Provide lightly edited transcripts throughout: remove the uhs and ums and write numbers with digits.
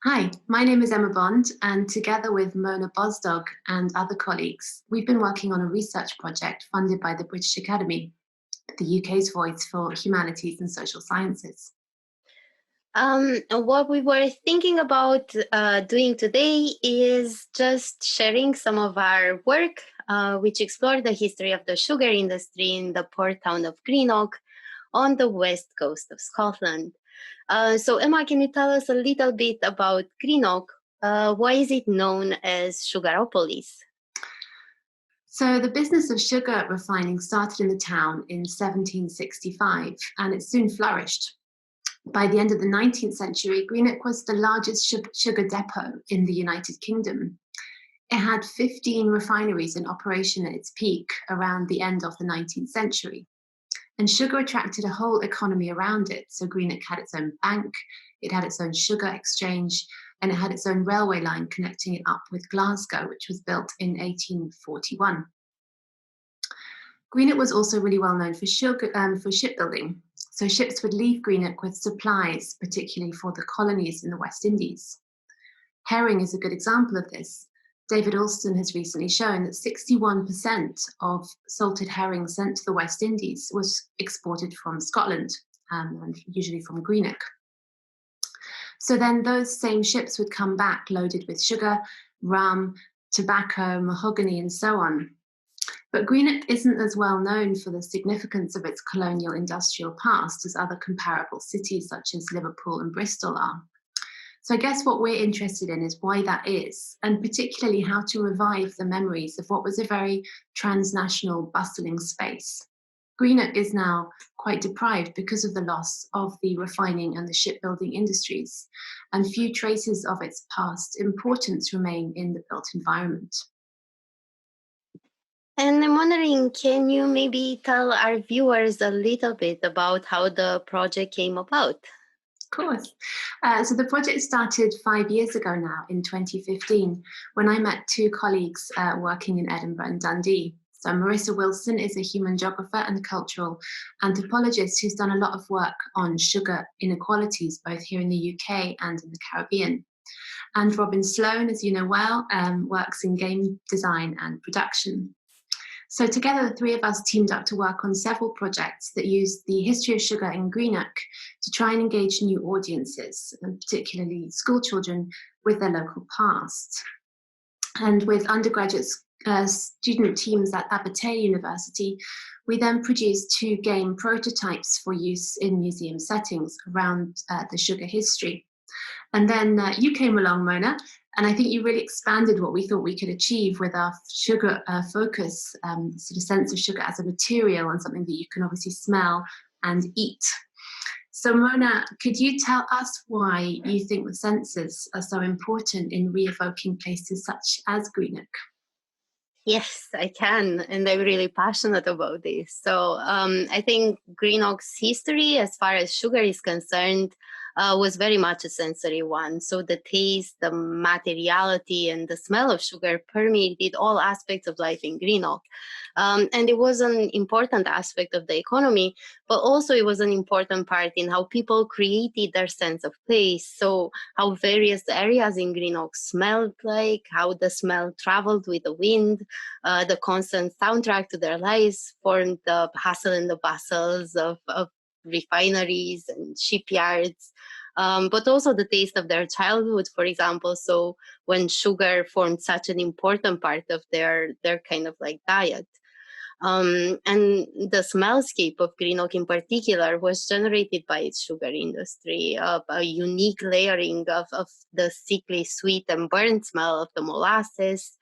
Hi, my name is Emma Bond, and together with Mona Bozdog and other colleagues, we've been working on a research project funded by the British Academy, the UK's voice for humanities and social sciences. What we were thinking about doing today is just sharing some of our work, which explored the history of the sugar industry in the port town of Greenock on the west coast of Scotland. So Emma, can you tell us a little bit about Greenock? Why is it known as Sugaropolis? So the business of sugar refining started in the town in 1765, and it soon flourished. By the end of the 19th century, Greenock was the largest sugar depot in the United Kingdom. It had 15 refineries in operation at its peak around the end of the 19th century. And sugar attracted a whole economy around it. So Greenock had its own bank, it had its own sugar exchange, and it had its own railway line connecting it up with Glasgow, which was built in 1841. Greenock was also really well known for shipbuilding. So ships would leave Greenock with supplies, particularly for the colonies in the West Indies. Herring is a good example of this. David Alston has recently shown that 61% of salted herring sent to the West Indies was exported from Scotland, and usually from Greenock. So then those same ships would come back loaded with sugar, rum, tobacco, mahogany, and so on. But Greenock isn't as well known for the significance of its colonial industrial past as other comparable cities such as Liverpool and Bristol are. So I guess what we're interested in is why that is, and particularly how to revive the memories of what was a very transnational, bustling space. Greenock is now quite deprived because of the loss of the refining and the shipbuilding industries, and few traces of its past importance remain in the built environment. And I'm wondering, can you maybe tell our viewers a little bit about how the project came about? Of course. So the project started 5 years ago now in 2015 when I met two colleagues working in Edinburgh and Dundee. So Marissa Wilson is a human geographer and cultural anthropologist who's done a lot of work on sugar inequalities, both here in the UK and in the Caribbean. And Robin Sloan, as you know well, works in game design and production. So together, the three of us teamed up to work on several projects that used the history of sugar in Greenock to try and engage new audiences, and particularly school children, with their local past. And with undergraduate student teams at Abertay University, we then produced two game prototypes for use in museum settings around the sugar history. And then you came along, Mona, and I think you really expanded what we thought we could achieve with our sugar focus, sort of sense of sugar as a material and something that you can obviously smell and eat. So Mona, could you tell us why you think the senses are so important in re-evoking places such as Greenock? Yes, I can, and I'm really passionate about this. So I think Greenock's history, as far as sugar is concerned, was very much a sensory one. So the taste, the materiality, and the smell of sugar permeated all aspects of life in Greenock. And it was an important aspect of the economy, but also it was an important part in how people created their sense of place. So how various areas in Greenock smelled like, how the smell traveled with the wind, the constant soundtrack to their lives formed the hustle and the bustles of refineries and shipyards, but also the taste of their childhood, for example. So when sugar formed such an important part of their kind of like diet. And the smellscape of Greenock in particular was generated by its sugar industry, a unique layering of the sickly sweet and burnt smell of the molasses,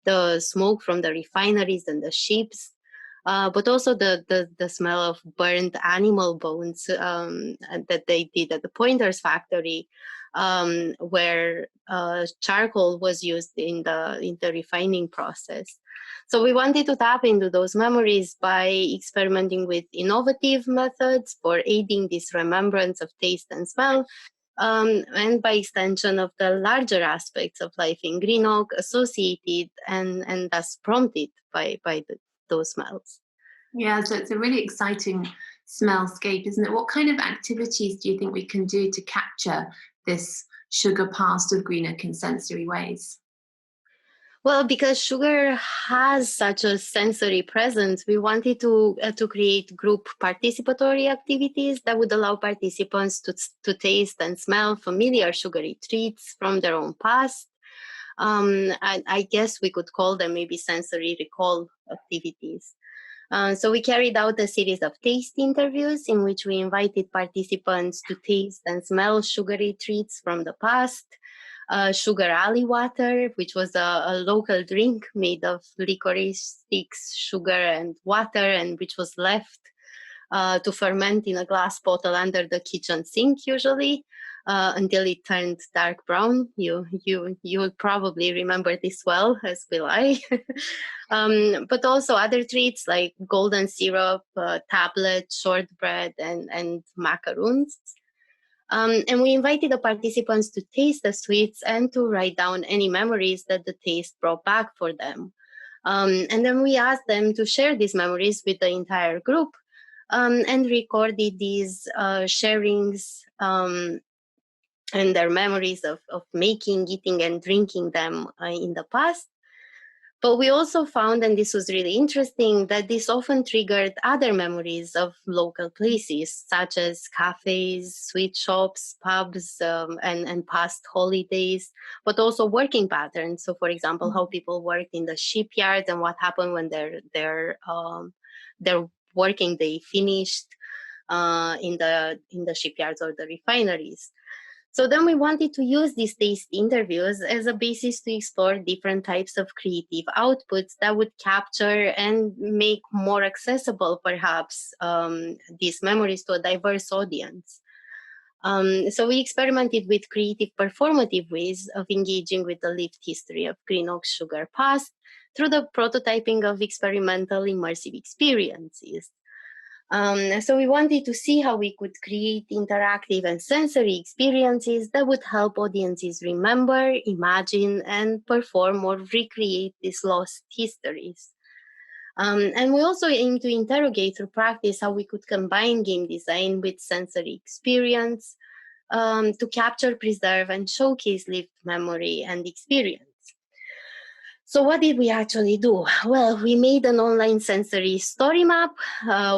the smoke from the refineries and the ships, but also the smell of burnt animal bones that they did at the Pointers factory, where charcoal was used in the refining process. So we wanted to tap into those memories by experimenting with innovative methods for aiding this remembrance of taste and smell, and by extension of the larger aspects of life in Greenock associated and thus prompted by those smells. Yeah, so it's a really exciting smellscape, isn't it? What kind of activities do you think we can do to capture this sugar past of Greenock in sensory ways? Well, because sugar has such a sensory presence, we wanted to create group participatory activities that would allow participants to taste and smell familiar sugary treats from their own past. I guess we could call them maybe sensory recall activities. So we carried out a series of taste interviews in which we invited participants to taste and smell sugary treats from the past. Sugar alley water, which was a local drink made of licorice sticks, sugar, and water, and which was left to ferment in a glass bottle under the kitchen sink, usually, until it turned dark brown. You'll probably remember this well, as will I. But also other treats like golden syrup, tablets, shortbread, and macaroons. And we invited the participants to taste the sweets and to write down any memories that the taste brought back for them. And then we asked them to share these memories with the entire group, and recorded these sharings and their memories of making, eating, and drinking them in the past. But we also found, and this was really interesting, that this often triggered other memories of local places, such as cafes, sweet shops, pubs, and past holidays, but also working patterns. So, for example, how people worked in the shipyard and what happened when their working day finished in the shipyards or the refineries. So then we wanted to use these taste interviews as a basis to explore different types of creative outputs that would capture and make more accessible, perhaps, these memories to a diverse audience. So we experimented with creative performative ways of engaging with the lived history of Greenock's sugar past through the prototyping of experimental immersive experiences. So we wanted to see how we could create interactive and sensory experiences that would help audiences remember, imagine, and perform or recreate these lost histories. And we also aim to interrogate through practice how we could combine game design with sensory experience to capture, preserve, and showcase lived memory and experience. So what did we actually do? Well, we made an online sensory story map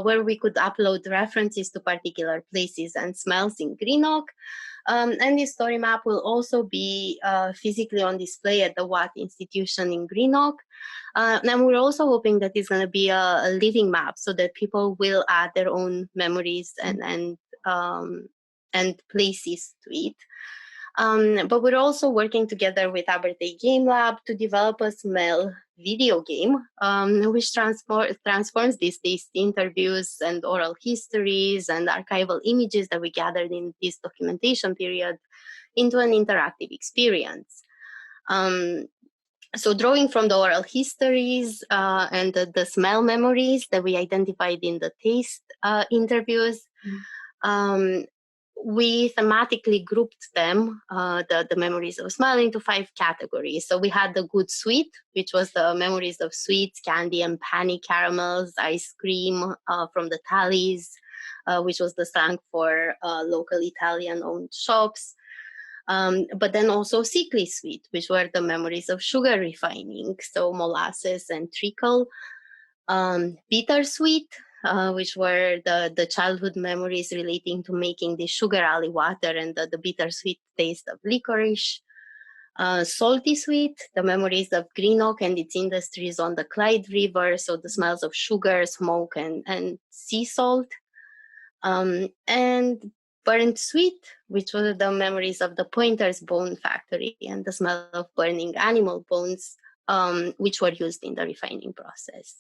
where we could upload references to particular places and smells in Greenock. And this story map will also be physically on display at the Watt Institution in Greenock. And we're also hoping that it's going to be a living map so that people will add their own memories and places to it. But we're also working together with Abertay Game Lab to develop a smell video game, which transforms these taste interviews and oral histories and archival images that we gathered in this documentation period into an interactive experience. So drawing from the oral histories and the smell memories that we identified in the taste interviews, we thematically grouped them, the memories of smell, into 5 categories. So we had the good sweet, which was the memories of sweets, candy, and penny caramels, ice cream from the tallies, which was the slang for local Italian-owned shops. But then also sickly sweet, which were the memories of sugar refining, so molasses and treacle. Bittersweet, which were the childhood memories relating to making the sugar alley water and the bittersweet taste of licorice. Salty sweet, the memories of Greenock and its industries on the Clyde River, so the smells of sugar, smoke, and sea salt. And burnt sweet, which were the memories of the Pointer's Bone Factory and the smell of burning animal bones, which were used in the refining process.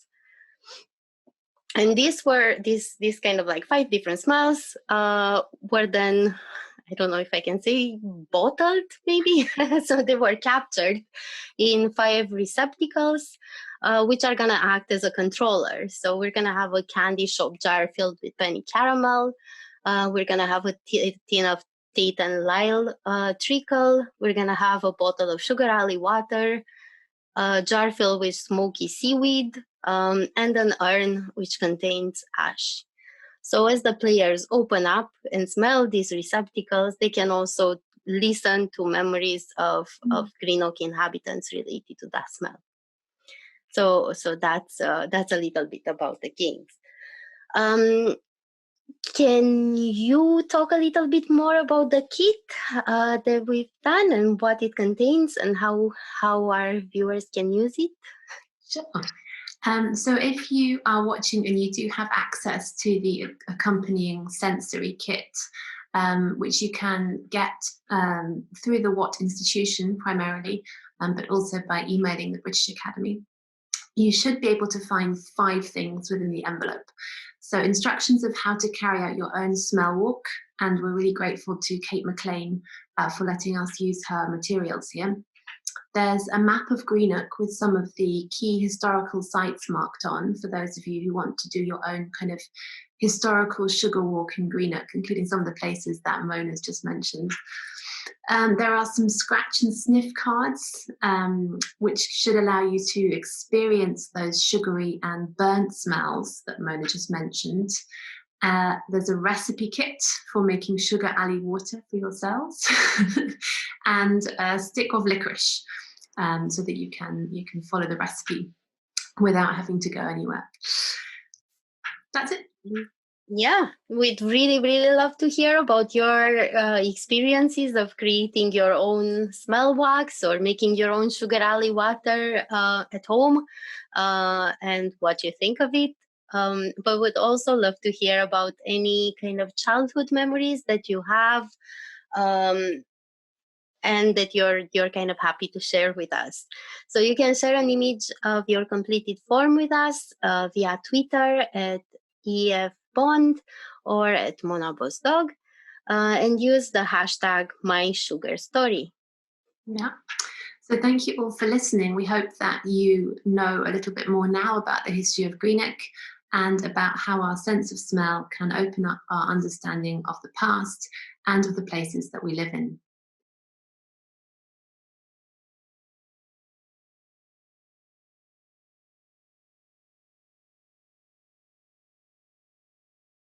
And these kind of like 5 different smells were then, I don't know if I can say bottled, maybe. So they were captured in 5 receptacles, which are going to act as a controller. So we're going to have a candy shop jar filled with penny caramel. We're going to have a tin of Tate and Lyle treacle. We're going to have a bottle of Sugar Alley water, a jar filled with smoky seaweed, and an urn which contains ash. So as the players open up and smell these receptacles, they can also listen to memories of Greenock inhabitants related to that smell. So that's a little bit about the games. Can you talk a little bit more about the kit that we've done and what it contains and how our viewers can use it? Sure. So if you are watching and you do have access to the accompanying sensory kit, which you can get through the Watt Institution primarily, but also by emailing the British Academy, you should be able to find 5 things within the envelope. So instructions of how to carry out your own smell walk, and we're really grateful to Kate McLean for letting us use her materials here. There's a map of Greenock with some of the key historical sites marked on for those of you who want to do your own kind of historical sugar walk in Greenock, including some of the places that Mona's just mentioned. There are some scratch and sniff cards, which should allow you to experience those sugary and burnt smells that Mona just mentioned. There's a recipe kit for making sugar alley water for yourselves, and a stick of licorice, so that you can follow the recipe without having to go anywhere. That's it. Yeah, we'd really, really love to hear about your experiences of creating your own smell wax or making your own sugar alley water at home, and what you think of it. But would also love to hear about any kind of childhood memories that you have, and that you're kind of happy to share with us. So you can share an image of your completed form with us via Twitter at EFBond or at Mona Bozdog, and use the hashtag #MySugarStory. Yeah. So thank you all for listening. We hope that you know a little bit more now about the history of Greenock and about how our sense of smell can open up our understanding of the past and of the places that we live in.